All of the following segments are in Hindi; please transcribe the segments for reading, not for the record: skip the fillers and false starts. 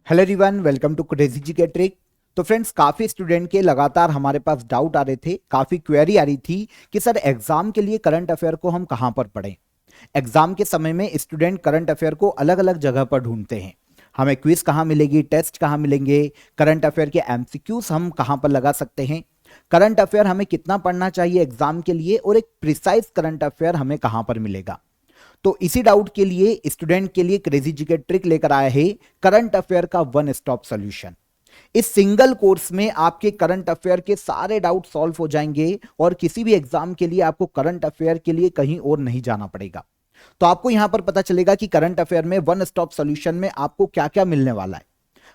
Hello everyone, welcome to crazy G K trick. तो फ्रेंड्स, काफी स्टूडेंट के लगातार हमारे पास डाउट आ रहे थे, काफी क्वेरी आ रही थी कि सर एग्जाम के लिए करंट अफेयर को हम कहां पर पढ़ें। एग्जाम के समय में स्टूडेंट करंट अफेयर को अलग अलग जगह पर ढूंढते हैं। हमें क्विज कहां मिलेगी, टेस्ट कहां मिलेंगे, करंट अफेयर के एमसीक्यूज हम कहां पर लगा सकते हैं, करंट अफेयर हमें कितना पढ़ना चाहिए एग्जाम के लिए, और एक प्रिसाइज करंट अफेयर हमें कहां पर मिलेगा। तो इसी डाउट के लिए स्टूडेंट के लिए क्रेजी जी के ट्रिक लेकर आया है करंट अफेयर का वन स्टॉप सॉल्यूशन। इस सिंगल कोर्स में आपके करंट अफेयर के सारे डाउट सॉल्व हो जाएंगे और किसी भी एग्जाम के लिए आपको करंट अफेयर के लिए कहीं और नहीं जाना पड़ेगा। तो आपको यहां पर पता चलेगा कि करंट अफेयर में वन स्टॉप सॉल्यूशन में आपको क्या क्या मिलने वाला है,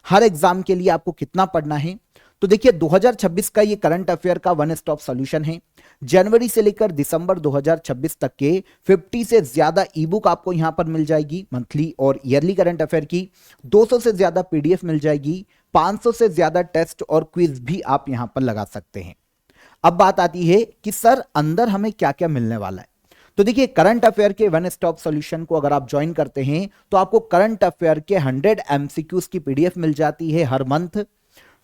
हर एग्जाम के लिए आपको कितना पढ़ना है। तो देखिए, 2026 का ये करंट अफेयर का वन स्टॉप सॉल्यूशन है। जनवरी से लेकर दिसंबर 2026 तक के 50 से ज्यादा ई बुक आपको यहां पर मिल जाएगी, मंथली और ईयरली करंट अफेयर की। 200 से ज्यादा पीडीएफ मिल जाएगी। 500 से ज्यादा टेस्ट और क्विज भी आप यहां पर लगा सकते हैं। अब बात आती है कि सर अंदर हमें क्या क्या मिलने वाला है। तो देखिए, करंट अफेयर के वन स्टॉप सॉल्यूशन को अगर आप ज्वाइन करते हैं तो आपको करंट अफेयर के 100 एमसीक्यूज की पीडीएफ मिल जाती है हर month.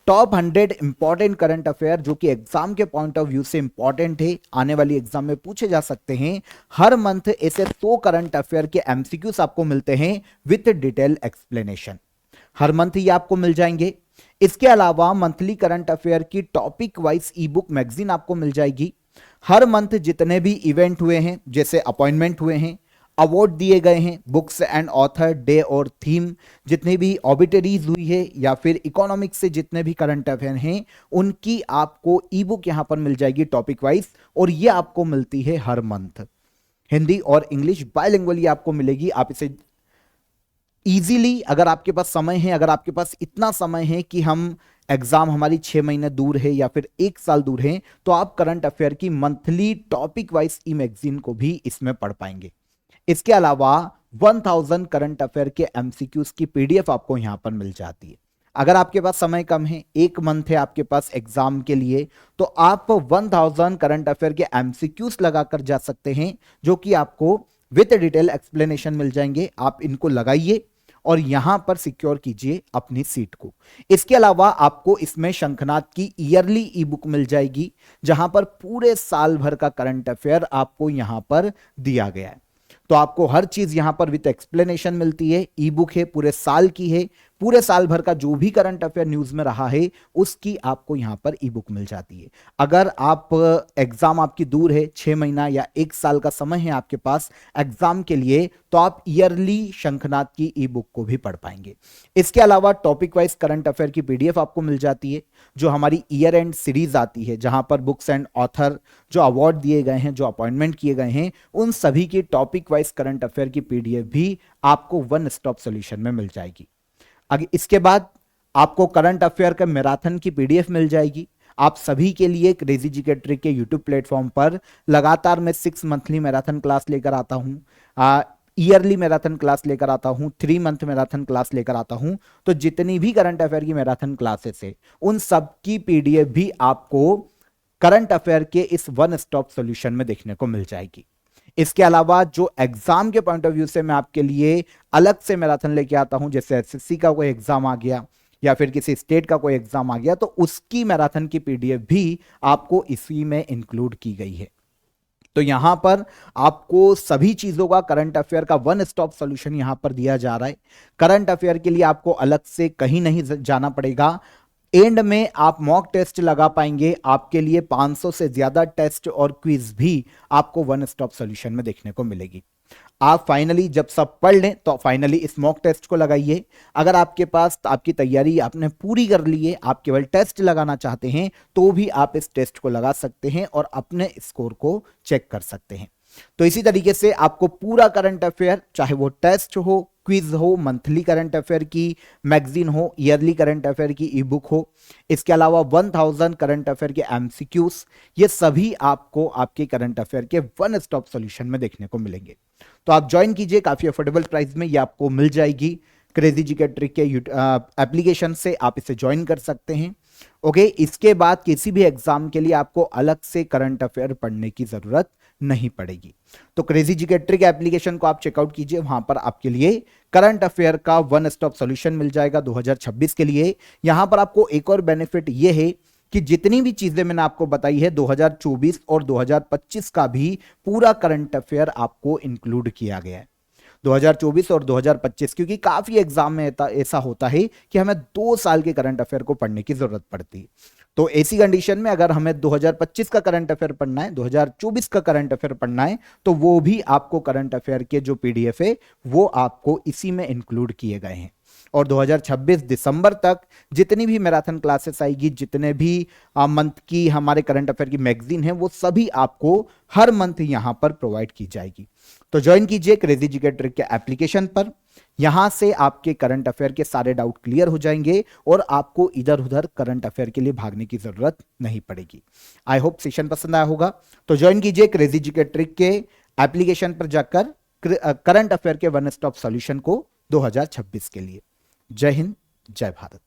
Top 100 important current affair जो कि एग्जाम के पॉइंट ऑफ व्यू से इंपॉर्टेंट है, आने वाली एग्जाम में पूछे जा सकते हैं। हर मंथ ऐसे 100 करंट अफेयर के एमसीक्यूज आपको मिलते हैं with detail explanation. Her month ये आपको मिल जाएंगे। इसके अलावा मंथली करंट अफेयर की टॉपिक वाइज ई बुक मैगजीन आपको मिल जाएगी। हर मंथ जितने भी इवेंट हुए हैं, जैसे अपॉइंटमेंट हुए हैं, अवार्ड दिए गए हैं, बुक्स एंड ऑथर डे और थीम, जितनी भी ऑबिटरीज हुई है या फिर इकोनॉमिक्स से जितने भी करंट अफेयर हैं, उनकी आपको ई बुक यहां पर मिल जाएगी टॉपिक वाइज। और ये आपको मिलती है हर मंथ। हिंदी और इंग्लिश बायलिंगुअली आपको मिलेगी। आप इसे इजीली, अगर आपके पास समय है, अगर आपके पास इतना समय है कि हम एग्जाम हमारी 6 महीने दूर है या फिर 1 साल दूर है, तो आप करंट अफेयर की monthly topic wise e magazine को भी इसमें पढ़ पाएंगे। इसके अलावा 1000 करंट अफेयर के एमसीक्यूज की पीडीएफ आपको यहां पर मिल जाती है। अगर आपके पास समय कम है, 1 मंथ है आपके पास एग्जाम के लिए, तो आप 1000 करंट अफेयर के एमसीक्यूज लगाकर जा सकते हैं, जो कि आपको विद डिटेल एक्सप्लेनेशन मिल जाएंगे। आप इनको लगाइए और यहां पर सिक्योर कीजिए अपनी सीट को। इसके अलावा आपको इसमें शंखनाद की ईयरली ई बुक मिल जाएगी, जहां पर पूरे साल भर का करंट अफेयर आपको यहां पर दिया गया है। तो आपको हर चीज यहां पर विद एक्सप्लेनेशन मिलती है। ई बुक है, पूरे साल की है, पूरे साल भर का जो भी करंट अफेयर न्यूज में रहा है उसकी आपको यहां पर ई बुक मिल जाती है। अगर आप एग्जाम आपकी दूर है, 6 महीना या 1 साल का समय है आपके पास एग्जाम के लिए, तो आप ईयरली शंखनाद की ई बुक को भी पढ़ पाएंगे। इसके अलावा टॉपिक वाइज करंट अफेयर की पीडीएफ आपको मिल जाती है, जो हमारी ईयर एंड सीरीज आती है, जहां पर बुक्स एंड ऑथर, जो अवार्ड दिए गए हैं, जो अपॉइंटमेंट किए गए हैं, उन सभी की टॉपिक वाइज करंट अफेयर की पीडीएफ भी आपको वन स्टॉप सॉल्यूशन में मिल जाएगी। आगे इसके बाद आपको करंट अफेयर का मैराथन की पीडीएफ मिल जाएगी। आप सभी के लिए क्रेजी जी के ट्रिक के यूट्यूब प्लेटफॉर्म पर लगातार मैं 6 मंथली मैराथन क्लास लेकर आता हूं, ईयरली मैराथन क्लास लेकर आता हूं, 3 मंथ मैराथन क्लास लेकर आता हूं। तो जितनी भी करंट अफेयर की मैराथन क्लासेस है, उन सब की पीडीएफ भी आपको करंट अफेयर के इस वन स्टॉप सॉल्यूशन में देखने को मिल जाएगी। इसके अलावा जो एग्जाम के पॉइंट ऑफ व्यू से मैं आपके लिए अलग से मैराथन लेके आता हूं, जैसे एसएससी का कोई एग्जाम आ गया या फिर किसी स्टेट का कोई एग्जाम आ गया, तो उसकी मैराथन की पीडीएफ भी आपको इसी में इंक्लूड की गई है। तो यहां पर आपको सभी चीजों का करंट अफेयर का वन स्टॉप सॉल्यूशन यहां पर दिया जा रहा है। करंट अफेयर के लिए आपको अलग से कहीं नहीं जाना पड़ेगा। एंड में आप मॉक टेस्ट लगा पाएंगे। आपके लिए 500 से ज्यादा टेस्ट और क्विज भी आपको वन स्टॉप सॉल्यूशन में देखने को मिलेगी। आप फाइनली जब सब पढ़ लें तो फाइनली इस मॉक टेस्ट को लगाइए। अगर आपके पास आपकी तैयारी आपने पूरी कर ली है, आप केवल टेस्ट लगाना चाहते हैं, तो भी आप इस टेस्ट को लगा सकते हैं और अपने स्कोर को चेक कर सकते हैं। तो इसी तरीके से आपको पूरा करंट अफेयर, चाहे वो टेस्ट हो, क्विज हो, मंथली करंट अफेयर की मैगजीन हो, ईयरली करंट अफेयर की ई बुक हो, इसके अलावा 1000 करंट अफेयर के एमसीक्यूज, ये सभी आपको आपके करंट अफेयर के वन स्टॉप सॉल्यूशन में देखने को मिलेंगे। तो आप ज्वाइन कीजिए, काफी अफोर्डेबल प्राइस में ये आपको मिल जाएगी। क्रेजी जीके ट्रिक के एप्लीकेशन से आप इसे ज्वाइन कर सकते हैं। ओके, इसके बाद किसी भी एग्जाम के लिए आपको अलग से करंट अफेयर पढ़ने की जरूरत नहीं पड़ेगी। तो क्रेजी जीके ट्रिक एप्लीकेशन को आप चेकआउट कीजिए, वहां पर आपके लिए करंट अफेयर का वन स्टॉप सॉल्यूशन मिल जाएगा 2026 के लिए। यहां पर आपको एक और बेनिफिट यह है कि जितनी भी चीजें मैंने आपको बताई है 2024 और 2025 का भी पूरा करंट अफेयर आपको इंक्लूड किया गया है। 2024 और 2025, क्योंकि काफी एग्जाम में ऐसा होता है कि हमें 2 साल के करंट अफेयर को पढ़ने की जरूरत पड़ती है। तो ऐसी कंडीशन में अगर हमें 2025 का करंट अफेयर पढ़ना है, 2024 का करंट अफेयर पढ़ना है, तो वो भी आपको करंट अफेयर के जो पीडीएफ है वो आपको इसी में इंक्लूड किए गए हैं। और 2026 दिसंबर तक जितनी भी मैराथन क्लासेस आएगी, जितने भी मंथ की हमारे करंट अफेयर की मैगजीन है, वो सभी आपको हर मंथ यहां पर प्रोवाइड की जाएगी। तो ज्वाइन कीजिए क्रेजी जीके ट्रिक के एप्लीकेशन पर। यहां से आपके करंट अफेयर के सारे डाउट क्लियर हो जाएंगे और आपको इधर उधर करंट अफेयर के लिए भागने की जरूरत नहीं पड़ेगी। आई होप सेशन पसंद आया होगा। तो ज्वाइन कीजिए क्रेजी जीके ट्रिक के एप्लीकेशन पर जाकर करंट अफेयर के वन स्टॉप सॉल्यूशन को 2026 के लिए। जय हिंद, जय भारत।